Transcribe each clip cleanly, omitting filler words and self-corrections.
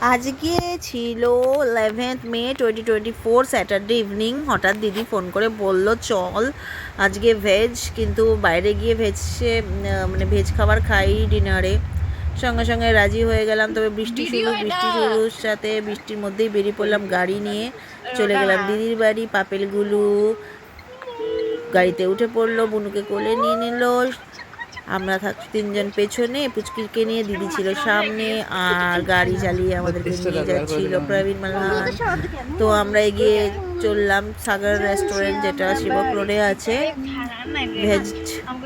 আজকে ছিল 11th মে 2024 Saturday evening. হঠাৎ দিদি ফোন করে বলল চল আজকে ভেজ, কিন্তু বাইরে গিয়ে মানে ভেজ খাবার খাই ডিনারে। সঙ্গে সঙ্গে রাজি হয়ে গেলাম, তবে বৃষ্টির সাথে বৃষ্টির মধ্যেই বেরিয়ে পড়লাম গাড়ি নিয়ে। চলে গেলাম দিদির বাড়ি। পাপেলগুলো গাড়িতে উঠে পড়লো, বুনুকে কোলে নিয়ে নিল। আমরা তিনজন পেছনে, পুচকিকে নিয়ে, দিদি ছিল সামনে, আর গাড়ি চালিয়ে আমাদেরকে নিয়ে যাচ্ছিল প্রবীণ মালান। তো আমরা এগিয়ে চললাম সাগর রেস্টুরেন্ট, যেটা শিবক রোডে আছে, ভেজ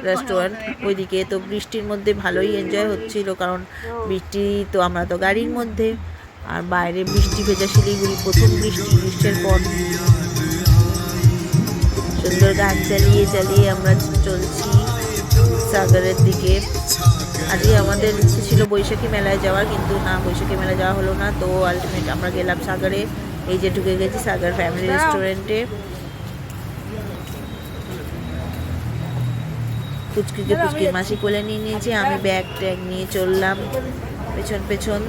রেস্টুরেন্ট ওইদিকে। তো বৃষ্টির মধ্যে ভালোই এনজয় হচ্ছিল, কারণ বৃষ্টি তো, আমরা তো গাড়ির মধ্যে, আর বাইরে বৃষ্টি ভেজা শিলিগুড়ি, প্রথম বৃষ্টির পর। সুন্দর গান চালিয়ে চালিয়ে আমরা চলছি সাগরের দিকে। আজকে আমাদের ইচ্ছে ছিল বৈশাখী মেলায় যাওয়ার, কিন্তু না, বৈশাখী মেলায় যাওয়া হলো না। তো আলটিমেট আমরা গেলাম সাগরে। এই যে ঢুকে গেছি সাগর ফ্যামিলি রেস্টুরেন্টে। পুচকির মাসি কোলে নিয়ে নিয়েছি, আমি ব্যাগ ট্যাগ নিয়ে চললাম পেছন পেছন।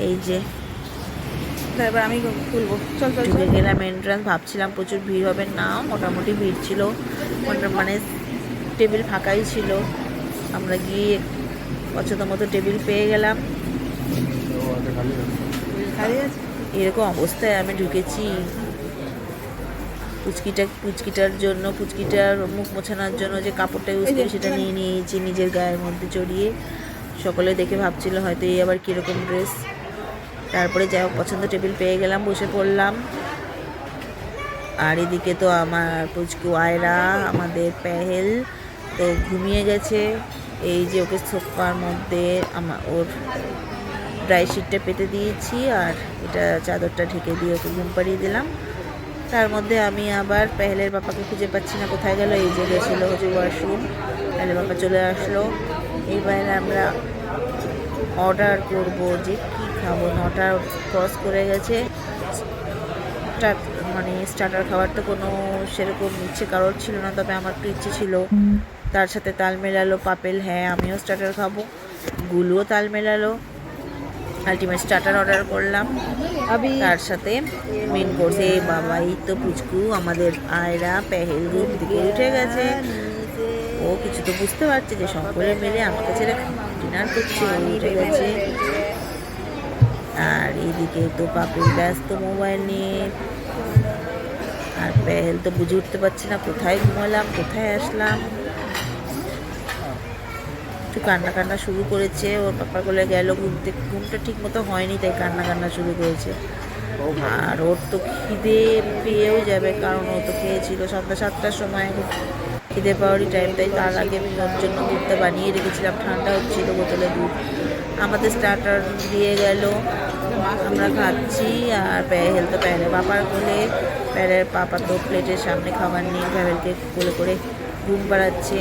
এই যে এবার আমি খুলবো, চল চল ঢুকে গেলাম এন্ট্রান্স। ভাবছিলাম প্রচুর ভিড় হবে, না মোটামুটি ভিড় ছিল, মানে টেবিল ফাঁকাই ছিল। আমরা গিয়ে পছন্দ মতো টেবিল পেয়ে গেলাম। এরকম অবস্থায় আমি ঢুকেছি। পুচকিটার মুখ মোছানোর জন্য যে কাপড়টা ইউজ করি সেটা নিয়ে নিয়েছি নিজের গায়ের মধ্যে চড়িয়ে। সকলে দেখে ভাবছিল হয়তো এই আবার কীরকম ড্রেস। তারপরে যাই হোক পছন্দ টেবিল পেয়ে গেলাম, বসে পড়লাম। আর এদিকে তো আমার পুচকু আয়রা, আমাদের পেহেল তো ঘুমিয়ে গেছে। এই যে ওকে সোফার মধ্যে ওর ড্রাই শিটটা পেতে দিয়েছি, আর এটা চাদরটা ঢেকে দিয়ে ওকে ঘুম পাড়িয়ে দিলাম। তার মধ্যে আমি আবার পেহেলের পাপাকে খুঁজে পাচ্ছি না, কোথায় গেল। এই যে গেছিল হচ্ছে ওয়াশরুম, পেহেলের পাপা চলে আসলো। এইবার আমরা অর্ডার করব যে কী খাবো। 9টা ক্রস করে গেছে। মানে স্টার্টার খাবার তো কোনো সেরকম ইচ্ছে কারোর ছিল না, তবে আমার একটু ইচ্ছে ছিল। তার সাথে তাল মেলালো পাপেল, হ্যাঁ আমিও স্টার্টার খাবো। গুলোও তাল মেলালো। আলটিমেট স্টার্টার অর্ডার করলাম, তার সাথে মেন কোর্সে। বাবা, এই তো পুচকু আমাদের আয়রা পেহেল রুম দিকে উঠে গেছে। ও কিছু তো বুঝতে পারছে যে সকলে মিলে আমাকে ছেড়ে ডিনার করছে, উঠে গেছে। আর এইদিকে তো পাপেল ব্যস্ত মোবাইল নিয়ে, আর পেহেল তো বুঝে উঠতে পারছি না কোথায় ঘুমালাম কোথায় আসলাম। একটু কান্না শুরু করেছে, ওর পাপার কোলে গেল, ঘুমটা ঠিক মতো হয়নি, তাই কান্না শুরু করেছে। আর ওর তো খিদে পেয়েও যাবে, কারণ ও তো খেয়েছিল সন্ধ্যা 7টার সময়, খিদে পাওয়ারই টাইম। তাই তার আগে আমি ওর জন্য দুধটা বানিয়ে রেখেছিলাম, ঠান্ডা হচ্ছিল বোতলে দুধ। আমাদের স্টার্টার দিয়ে গেল, আমরা খাচ্ছি। আর পেহেলের পাপার কোলে, পেহেলের পাপা তো প্লেটের সামনে খাবার নিয়ে পেহেলকে কোলে করে ঘুম পাড়াচ্ছে।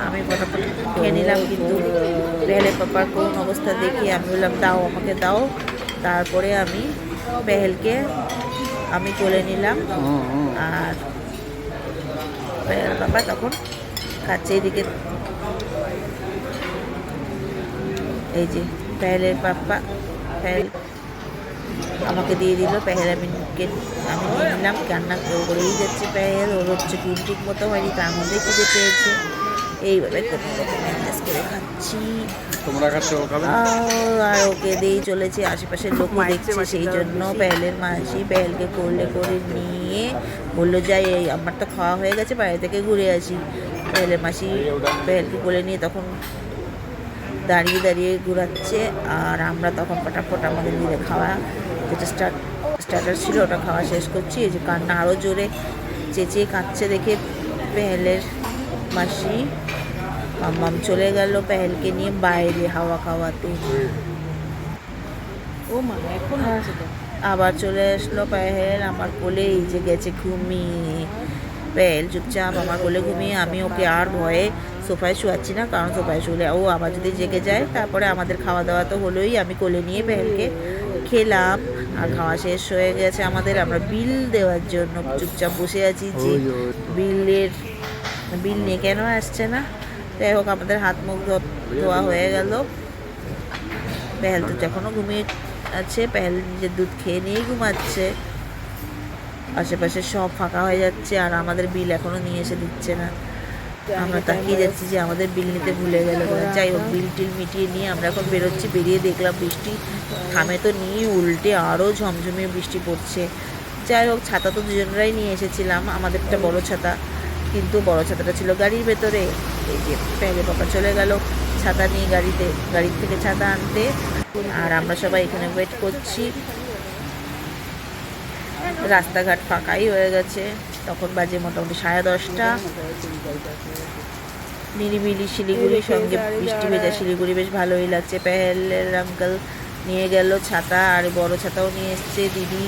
আমি ফটাফট খেয়ে নিলাম, কিন্তু পেহেলের পাপার কোন অবস্থা দেখি আমি বললাম দাও, আমাকে দাও। তারপরে আমি পেহেলকে কোলে নিলাম, আর পেহেলের পাপা তখন খাচ্ছে। এদিকে এই যে পেহেলের পাপা, পেহেল আমাকে দিয়ে দিল, পেহেল আমি নিয়ে নিলাম। কান্না করেই যাচ্ছে পেহেল, ওর হচ্ছে ঘুম ঠিক মতো হয়নি, তার মধ্যে খিদে পেয়েছে। এইভাবে কোনো রকম ম্যানেজ করে খাচ্ছি। আর ওকে দিয়েই চলেছে, আশেপাশের লোক দেখছে, সেই জন্য পেহেলের মাসি পেহেলকে কোলে করে নিয়ে বললো যাই, এই আমার তো খাওয়া হয়ে গেছে, বাইরে থেকে ঘুরে আসি। পেহেলের মাসি পেহেলকে কোলে নিয়ে তখন দাঁড়িয়ে দাঁড়িয়ে ঘুরাচ্ছে, আর আমরা তখন ফটাফট আমাদের নিজে খাওয়া যেটা স্টার্টার ছিল ওটা খাওয়া শেষ করছি। এই যে কান্না আরও জোরে চেঁচিয়ে কাঁদছে দেখে পেহেলের মাসি। মাম্মাম চলে গেল পেহেলকে নিয়ে বাইরে হাওয়া খাওয়াতে। ও মা, এখন আবার চলে আসলো পেহেল আমার কোলে। এই যে গেছে ঘুমিয়ে পেহেল চুপচাপ আমার কোলে ঘুমিয়ে। আমি ওকে আর ভয়ে সোফায় শোয়াচ্ছি না, কারণ সোফায় শুলে ও আবার যদি জেগে যায়। তারপরে আমাদের খাওয়া দাওয়া তো হলোই, আমি কোলে নিয়ে পেহেলকে খেলাম। আর খাওয়া শেষ হয়ে গেছে আমাদের, আমরা বিল দেওয়ার জন্য চুপচাপ বসে আছি যে বিল নিয়ে কেন আসছে না। যাই হোক আমাদের হাত মুখ ধোয়া হয়ে গেল, পেহেল তো এখনও ঘুমিয়ে আছে, পেহেল নিজের দুধ খেয়ে নিয়েই ঘুমাচ্ছে। আশেপাশে সব ফাঁকা হয়ে যাচ্ছে, আর আমাদের বিল এখনও নিয়ে এসে দিচ্ছে না। আমরা তাকিয়ে যাচ্ছি যে আমাদের বিল নিতে ভুলে গেল। যাই হোক, বিল টিল মিটিয়ে নিয়ে আমরা এখন বেরোচ্ছি। বেরিয়ে দেখলাম বৃষ্টি থামে তো নিয়ে উল্টে আরও ঝমঝমিয়ে বৃষ্টি পড়ছে। যাই হোক, ছাতা তো দুজনেরাই নিয়ে এসেছিলাম, আমাদেরটা বড় ছাতা, কিন্তু বড় ছাতাটা ছিল গাড়ির ভেতরে। এই যে পেলে পাপা চলে গেল ছাতা নিয়ে গাড়ির থেকে ছাতা আনতে, আর আমরা সবাই এখানে ওয়েট করছি। রাস্তাঘাট ফাঁকাই হয়ে গেছে, তখন বাজে মোটামুটি 10:30। নিরিবিলি শিলিগুড়ির সঙ্গে বৃষ্টি ভেজা শিলিগুড়ি বেশ ভালোই লাগছে। পেহেলের আঙ্কেল নিয়ে গেল ছাতা, আর বড় ছাতাও নিয়ে এসছে দিদি।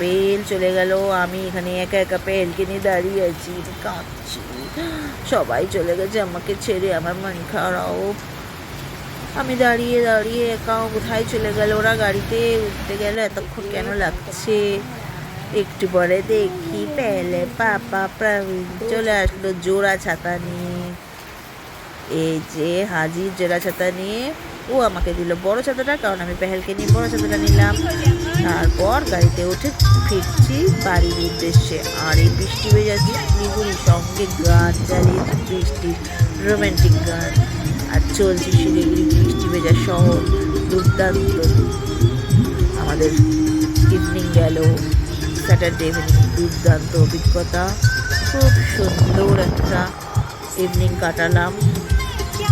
পেল চলে গেল, আমি এখানে একা একা পেলকে নিয়ে দাঁড়িয়ে আছি, কাঁদছি। সবাই চলে গেছে আমাকে ছেড়ে, আমার মন খারাপ। আমি দাঁড়িয়ে দাঁড়িয়ে একাও কোথায় চলে গেল ওরা। গাড়িতে উঠতে গেল, এতক্ষণ কেন লাগছে। একটু পরে দেখি পেলে পাপা প্রবীণ চলে আসলো জোড়া ছাতা নিয়ে। এই যে হাজির জোড়া ছাতা নিয়ে। ও আমাকে দিল বড় ছাতাটা, কারণ আমি পেহেলকে নিয়ে বড় ছাতাটা নিলাম। তারপর গাড়িতে উঠে ফিরছি বাড়ির উদ্দেশ্যে। আর এই বৃষ্টি ভেজা শিলিগুড়ির সঙ্গে গান চালিয়েছি, বৃষ্টির রোম্যান্টিক গান, আর চলছে শিলিগুড়ি বৃষ্টি ভেজা শহর। দুর্দান্ত আমাদের ইভিনিং গেল, স্যাটারডে ইভিনিং। দুর্দান্ত অভিজ্ঞতা, খুব সুন্দর একটা ইভিনিং কাটালাম।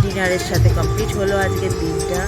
ডিনারের সাথে কমপ্লিট হলো আজকের দিনটা।